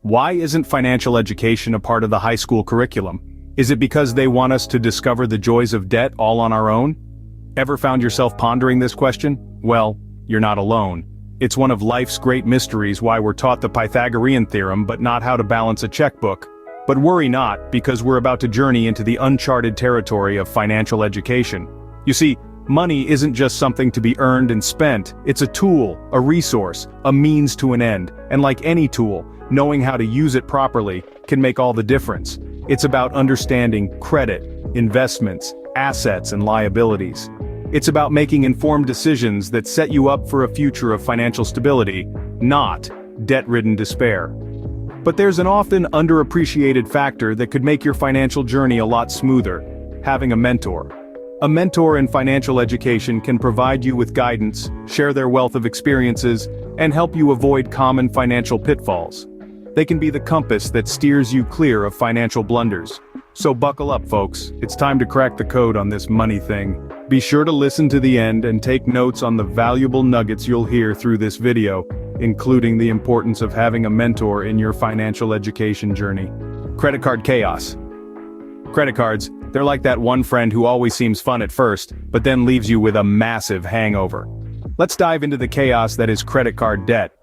Why isn't financial education a part of the high school curriculum? Is it because they want us to discover the joys of debt all on our own? Ever found yourself pondering this question? Well, you're not alone. It's one of life's great mysteries why we're taught the Pythagorean theorem but not how to balance a checkbook. But worry not, because we're about to journey into the uncharted territory of financial education. You see, money isn't just something to be earned and spent, it's a tool, a resource, a means to an end, and like any tool, knowing how to use it properly can make all the difference. It's about understanding credit, investments, assets, and liabilities. It's about making informed decisions that set you up for a future of financial stability, not debt-ridden despair. But there's an often underappreciated factor that could make your financial journey a lot smoother: having a mentor. A mentor in financial education can provide you with guidance, share their wealth of experiences, and help you avoid common financial pitfalls. They can be the compass that steers you clear of financial blunders. So buckle up, folks, it's time to crack the code on this money thing. Be sure to listen to the end and take notes on the valuable nuggets you'll hear through this video, including the importance of having a mentor in your financial education journey. Credit card chaos. Credit cards, they're like that one friend who always seems fun at first, but then leaves you with a massive hangover. Let's dive into the chaos that is credit card debt.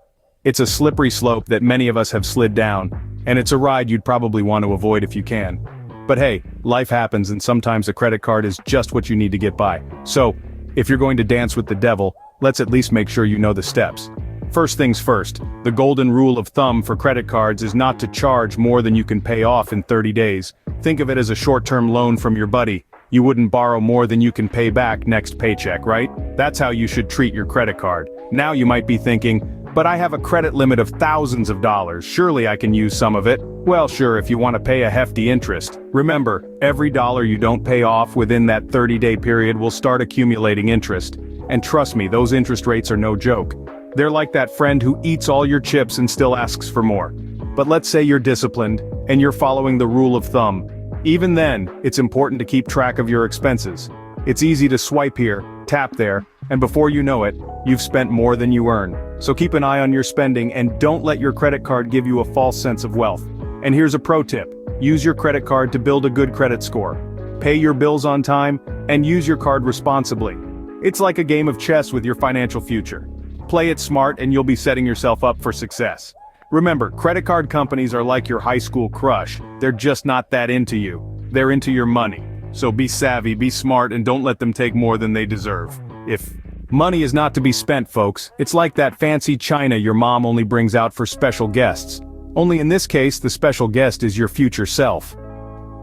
It's a slippery slope that many of us have slid down, and it's a ride you'd probably want to avoid if you can. But hey, life happens, and sometimes a credit card is just what you need to get by. So, if you're going to dance with the devil, let's at least make sure you know the steps. First things first, the golden rule of thumb for credit cards is not to charge more than you can pay off in 30 days. Think of it as a short-term loan from your buddy. You wouldn't borrow more than you can pay back next paycheck, right? That's how you should treat your credit card. Now you might be thinking, but I have a credit limit of thousands of dollars, surely I can use some of it. Well, sure, if you want to pay a hefty interest. Remember, every dollar you don't pay off within that 30-day period will start accumulating interest. And trust me, those interest rates are no joke. They're like that friend who eats all your chips and still asks for more. But let's say you're disciplined, and you're following the rule of thumb. Even then, it's important to keep track of your expenses. It's easy to swipe here, tap there, and before you know it, you've spent more than you earn. So keep an eye on your spending and don't let your credit card give you a false sense of wealth. And here's a pro tip: use your credit card to build a good credit score. Pay your bills on time, and use your card responsibly. It's like a game of chess with your financial future. Play it smart and you'll be setting yourself up for success. Remember, credit card companies are like your high school crush. They're just not that into you. They're into your money. So be savvy, be smart, and don't let them take more than they deserve. If money is not to be spent, folks, it's like that fancy china your mom only brings out for special guests. Only in this case, the special guest is your future self.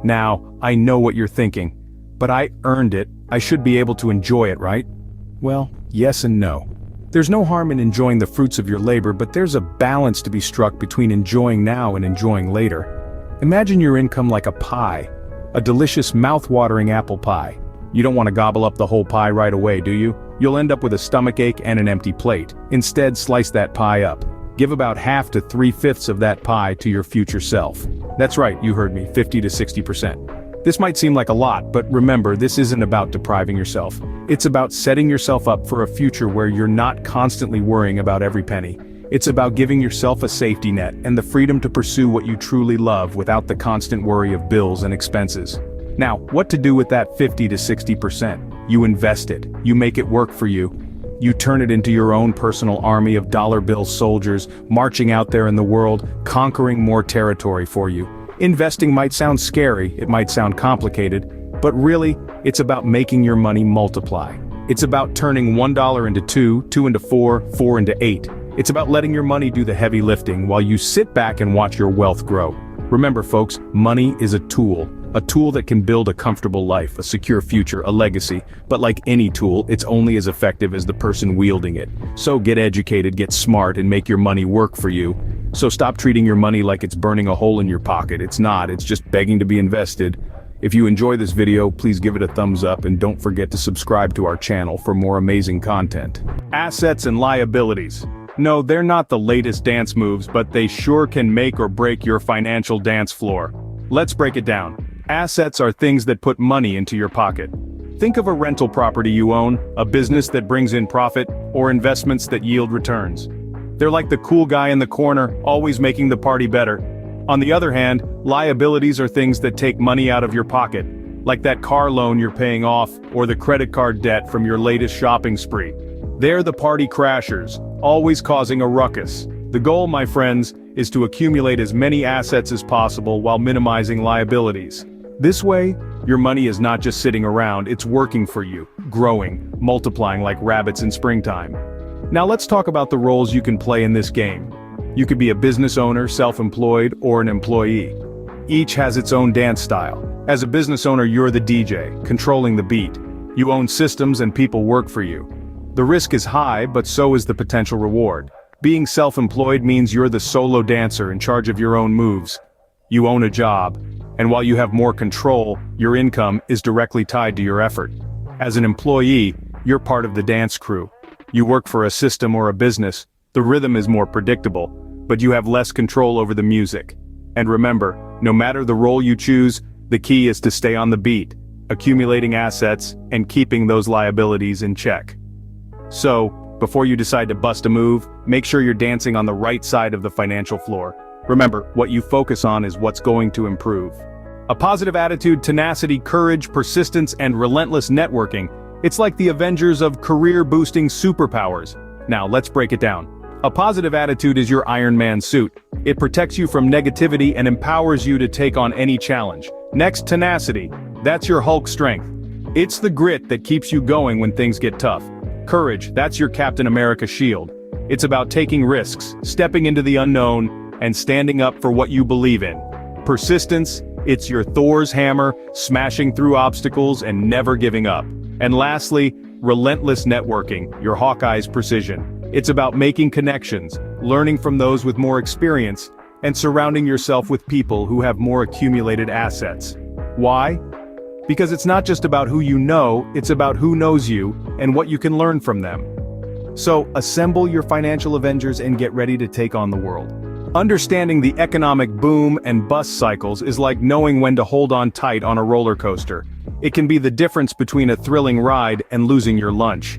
Now, I know what you're thinking. But I earned it. I should be able to enjoy it, right? Well, yes and no. There's no harm in enjoying the fruits of your labor, but there's a balance to be struck between enjoying now and enjoying later. Imagine your income like a pie, a delicious mouth-watering apple pie. You don't want to gobble up the whole pie right away, do you? You'll end up with a stomachache and an empty plate. Instead, slice that pie up. Give about half to 3/5 of that pie to your future self. That's right, you heard me, 50 to 60%. This might seem like a lot, but remember, this isn't about depriving yourself. It's about setting yourself up for a future where you're not constantly worrying about every penny. It's about giving yourself a safety net and the freedom to pursue what you truly love without the constant worry of bills and expenses. Now, what to do with that 50 to 60%? You invest it. You make it work for you. You turn it into your own personal army of dollar bill soldiers, marching out there in the world, conquering more territory for you. Investing might sound scary, it might sound complicated, but really, it's about making your money multiply. It's about turning $1 into 2, 2 into 4, 4 into 8. It's about letting your money do the heavy lifting while you sit back and watch your wealth grow. Remember, folks, money is a tool that can build a comfortable life, a secure future, a legacy. But like any tool, it's only as effective as the person wielding it. So get educated, get smart, and make your money work for you. So stop treating your money like it's burning a hole in your pocket. It's not, it's just begging to be invested. If you enjoy this video, please give it a thumbs up and don't forget to subscribe to our channel for more amazing content. Assets and liabilities. No, they're not the latest dance moves, but they sure can make or break your financial dance floor. Let's break it down. Assets are things that put money into your pocket. Think of a rental property you own, a business that brings in profit, or investments that yield returns. They're like the cool guy in the corner, always making the party better. On the other hand, liabilities are things that take money out of your pocket, like that car loan you're paying off or the credit card debt from your latest shopping spree. They're the party crashers, always causing a ruckus. The goal, my friends, is to accumulate as many assets as possible while minimizing liabilities. This way, your money is not just sitting around, it's working for you, growing, multiplying like rabbits in springtime. Now let's talk about the roles you can play in this game. You could be a business owner, self-employed, or an employee. Each has its own dance style. As a business owner, you're the DJ, controlling the beat. You own systems and people work for you. The risk is high, but so is the potential reward. Being self-employed means you're the solo dancer in charge of your own moves. You own a job, and while you have more control, your income is directly tied to your effort. As an employee, you're part of the dance crew. You work for a system or a business. The rhythm is more predictable, but you have less control over the music. And remember, no matter the role you choose, the key is to stay on the beat, accumulating assets, and keeping those liabilities in check. So, before you decide to bust a move, make sure you're dancing on the right side of the financial floor. Remember, what you focus on is what's going to improve. A positive attitude, tenacity, courage, persistence, and relentless networking. It's like the Avengers of career-boosting superpowers. Now, let's break it down. A positive attitude is your Iron Man suit. It protects you from negativity and empowers you to take on any challenge. Next, tenacity. That's your Hulk strength. It's the grit that keeps you going when things get tough. Courage, that's your Captain America shield. It's about taking risks, stepping into the unknown, and standing up for what you believe in. Persistence, it's your Thor's hammer, smashing through obstacles and never giving up. And lastly, relentless networking, your Hawkeye's precision. It's about making connections, learning from those with more experience, and surrounding yourself with people who have more accumulated assets. Why? Because it's not just about who you know, it's about who knows you, and what you can learn from them. So, assemble your financial Avengers and get ready to take on the world. Understanding the economic boom and bust cycles is like knowing when to hold on tight on a roller coaster. It can be the difference between a thrilling ride and losing your lunch.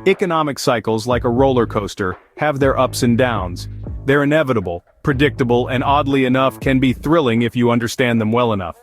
Economic cycles, like a roller coaster, have their ups and downs. They're inevitable, predictable, and oddly enough can be thrilling if you understand them well enough.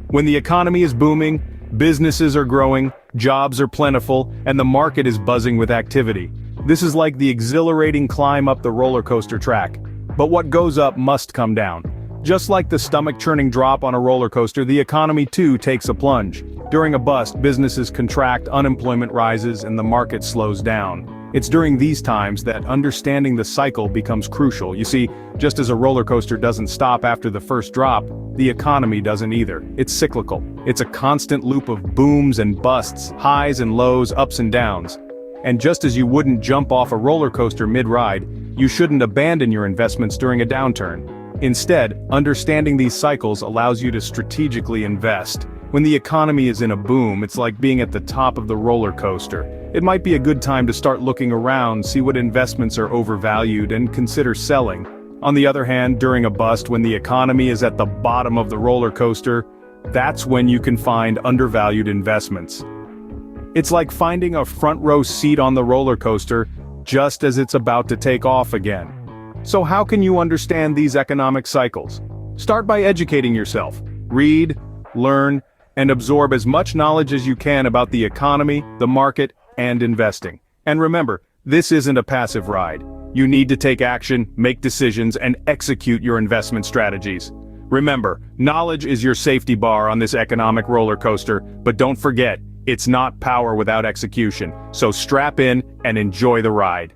When the economy is booming, businesses are growing, jobs are plentiful, and the market is buzzing with activity. This is like the exhilarating climb up the roller coaster track. But what goes up must come down. Just like the stomach-churning drop on a roller coaster, the economy too takes a plunge. During a bust, businesses contract, unemployment rises, and the market slows down. It's during these times that understanding the cycle becomes crucial. You see, just as a roller coaster doesn't stop after the first drop, the economy doesn't either. It's cyclical. It's a constant loop of booms and busts, highs and lows, ups and downs. And just as you wouldn't jump off a roller coaster mid-ride, you shouldn't abandon your investments during a downturn. Instead, understanding these cycles allows you to strategically invest. When the economy is in a boom, it's like being at the top of the roller coaster. It might be a good time to start looking around, see what investments are overvalued, and consider selling. On the other hand, during a bust, when the economy is at the bottom of the roller coaster, that's when you can find undervalued investments. It's like finding a front row seat on the roller coaster just as it's about to take off again. So how can you understand these economic cycles? Start by educating yourself. Read, learn, and absorb as much knowledge as you can about the economy, the market, and investing. And remember, this isn't a passive ride. You need to take action, make decisions, and execute your investment strategies. Remember, knowledge is your safety bar on this economic roller coaster, but don't forget, it's not power without execution. So strap in and enjoy the ride.